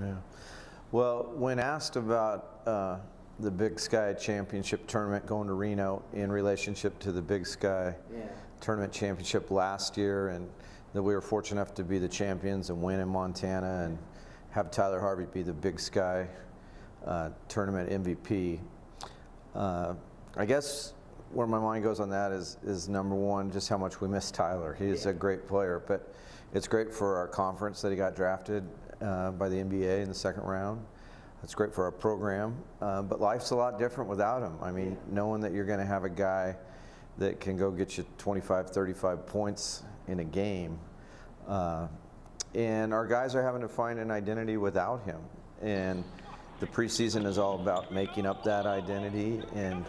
Yeah. Well, when asked about the Big Sky Championship tournament going to Reno in relationship to the Big Sky Tournament Championship last year, and that we were fortunate enough to be the champions and win in Montana and have Tyler Harvey be the Big Sky Tournament MVP, I guess where my mind goes on that is number one, just how much we miss Tyler. He is a great player, but it's great for our conference that he got drafted by the NBA in the second round. It's great for our program, but life's a lot different without him. I mean, knowing that you're going to have a guy that can go get you 25, 35 points in a game, and our guys are having to find an identity without him. And the preseason is all about making up that identity, and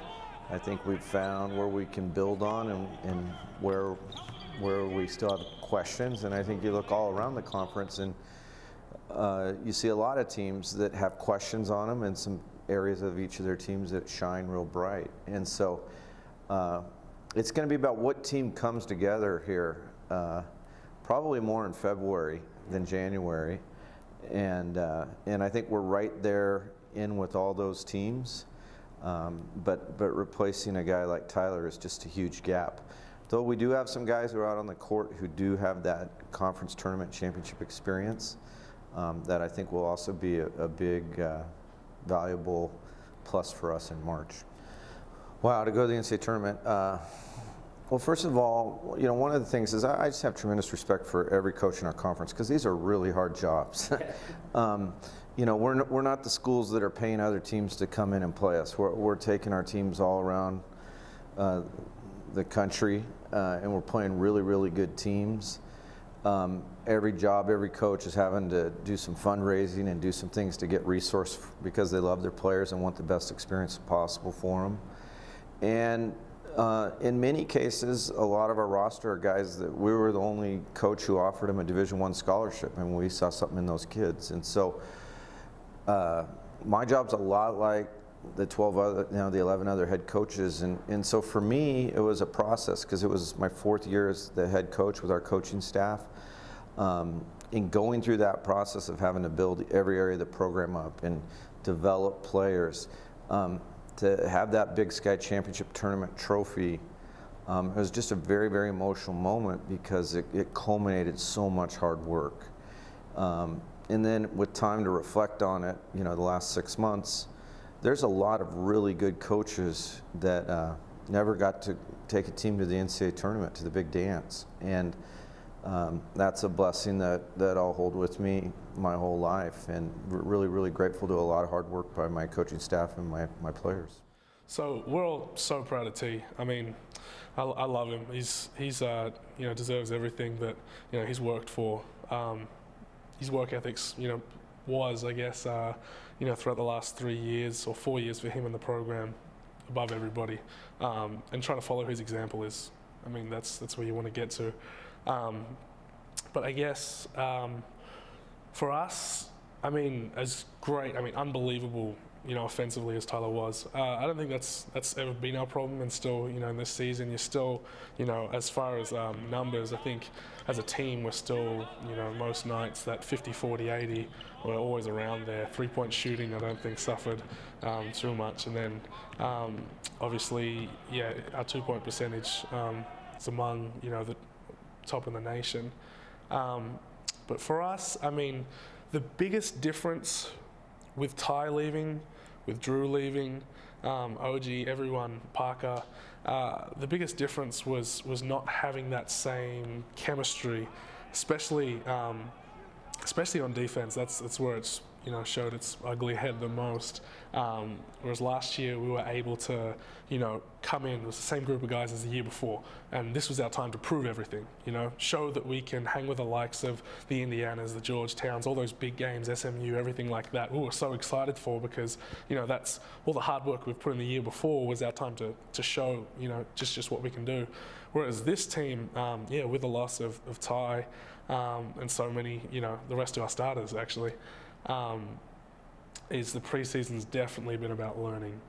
I think we've found where we can build on and where we still have questions. And I think you look all around the conference and you see a lot of teams that have questions on them and some areas of each of their teams that shine real bright. And so it's going to be about what team comes together here, probably more in February than January. And I think we're right there in with all those teams. But replacing a guy like Tyler is just a huge gap. Though we do have some guys who are out on the court who do have that conference tournament championship experience, that I think will also be a big, valuable plus for us in March. Wow, to go to the NCAA tournament. Well, first of all, one of the things is I just have tremendous respect for every coach in our conference because these are really hard jobs. We're not the schools that are paying other teams to come in and play us. We're taking our teams all around the country, and we're playing really, really good teams. Every job, every coach is having to do some fundraising and do some things to get resource because they love their players and want the best experience possible for them. And in many cases, a lot of our roster are guys that we were the only coach who offered them a Division I scholarship, and we saw something in those kids. And so my job's a lot like the 12 other, the 11 other head coaches. And so for me, it was a process because it was my fourth year as the head coach with our coaching staff. In going through that process of having to build every area of the program up and develop players, to have that Big Sky Championship Tournament trophy, it was just a very, very emotional moment because it culminated so much hard work. And then with time to reflect on it, the last 6 months, there's a lot of really good coaches that never got to take a team to the NCAA tournament, to the big dance. And that's a blessing that I'll hold with me my whole life, and really, really grateful to a lot of hard work by my coaching staff and my players. So we're all so proud of T. I mean, I love him. He's deserves everything that he's worked for. His work ethics, was, I guess, throughout the last 3 years or 4 years for him in the program, above everybody. And trying to follow his example is, that's where you want to get to. But I guess for us, as great, unbelievable, offensively as Tyler was, I don't think that's ever been our problem. And still, in this season, you're still, as far as numbers, I think as a team, we're still, most nights that 50, 40, 80, we're always around there. 3-point shooting, I don't think suffered too much. And then, obviously, our 2-point percentage is among, the top in the nation. But for us, the biggest difference with Ty leaving, with Drew leaving, OG, everyone, Parker, the biggest difference was not having that same chemistry, especially on defense. That's where it's showed its ugly head the most. Whereas last year we were able to come in, it was the same group of guys as the year before, and this was our time to prove everything, show that we can hang with the likes of the Indianas, the Georgetowns, all those big games, SMU, everything like that. We were so excited for because, that's all the hard work we've put in the year before was our time to show, just what we can do. Whereas this team, with the loss of Ty and so many, the rest of our starters actually, is the preseason's definitely been about learning.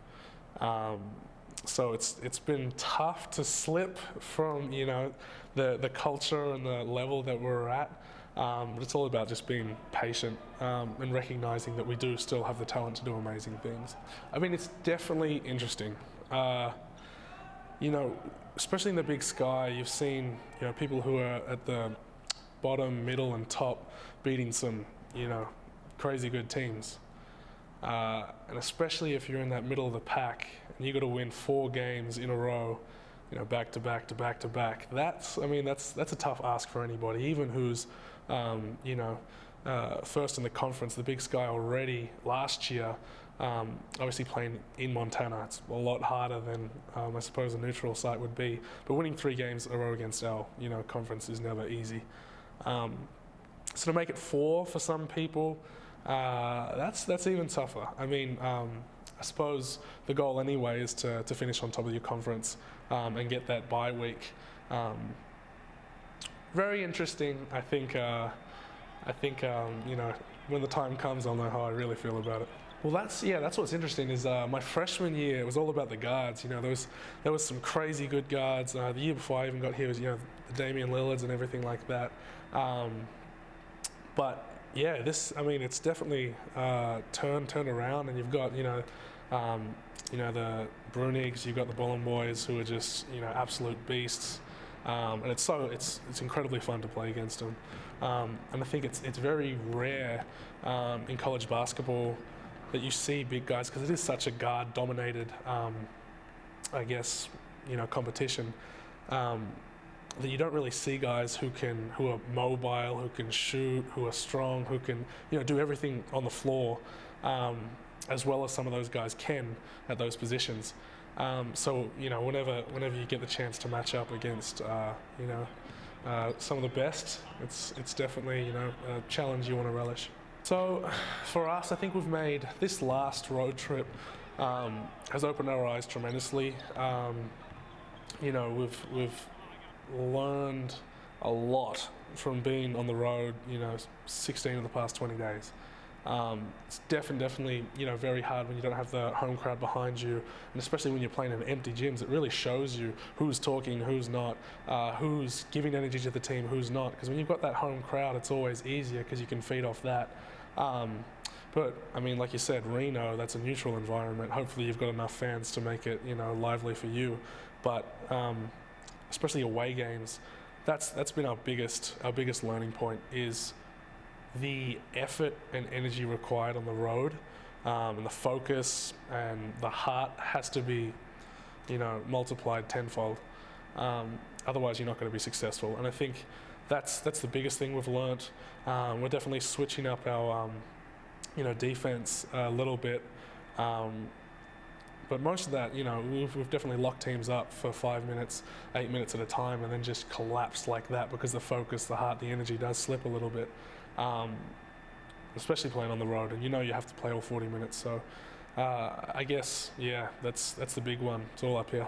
So it's been tough to slip from the culture and the level that we're at, But it's all about just being patient and recognizing that we do still have the talent to do amazing things. I mean, it's definitely interesting. You know, especially in the Big Sky, you've seen, you know, people who are at the bottom, middle, and top beating some, you know, crazy good teams. And especially if you're in that middle of the pack and you got to win 4 games in a row, you know, back to back to back to back. That's a tough ask for anybody, even who's, you know, first in the conference. The Big Sky already last year, obviously playing in Montana, it's a lot harder than I suppose a neutral site would be. But winning 3 games in a row against our, you know, conference is never easy. So to make it 4 for some people, that's even tougher. I mean, I suppose the goal anyway is to finish on top of your conference and get that bye week. Very interesting. I think you know, when the time comes, I'll know how I really feel about it. Well, that's what's interesting is my freshman year, it was all about the guards. You know, there was some crazy good guards. The year before I even got here was, you know, the Damian Lillards and everything like that. But yeah, it's definitely turned around, and you've got, you know, the Brunigs, you've got the Bolin boys who are just, you know, absolute beasts. And it's incredibly fun to play against them. And I think it's very rare in college basketball that you see big guys, because it is such a guard-dominated, I guess, you know, competition, that you don't really see guys who are mobile, who can shoot, who are strong, who can, you know, do everything on the floor, as well as some of those guys can at those positions. So, you know, whenever you get the chance to match up against, you know, some of the best, it's definitely, you know, a challenge you want to relish. So for us, I think we've made this last road trip has opened our eyes tremendously. You know, we've learned a lot from being on the road, you know, 16 of the past 20 days. It's definitely, you know, very hard when you don't have the home crowd behind you, and especially when you're playing in empty gyms. It really shows you who's talking, who's not, who's giving energy to the team, who's not. Because when you've got that home crowd, it's always easier because you can feed off that. But I mean, like you said, Reno, that's a neutral environment. Hopefully you've got enough fans to make it, you know, lively for you. But especially away games, that's been our biggest learning point, is the effort and energy required on the road, and the focus and the heart has to be, you know, multiplied tenfold. Otherwise, you're not going to be successful. And I think that's the biggest thing we've learnt. We're definitely switching up our, you know, defense a little bit. But most of that, you know, we've definitely locked teams up for 5 minutes, 8 minutes at a time, and then just collapsed like that because the focus, the heart, the energy does slip a little bit. Especially playing on the road, and you know you have to play all 40 minutes. So I guess, yeah, that's the big one. It's all up here.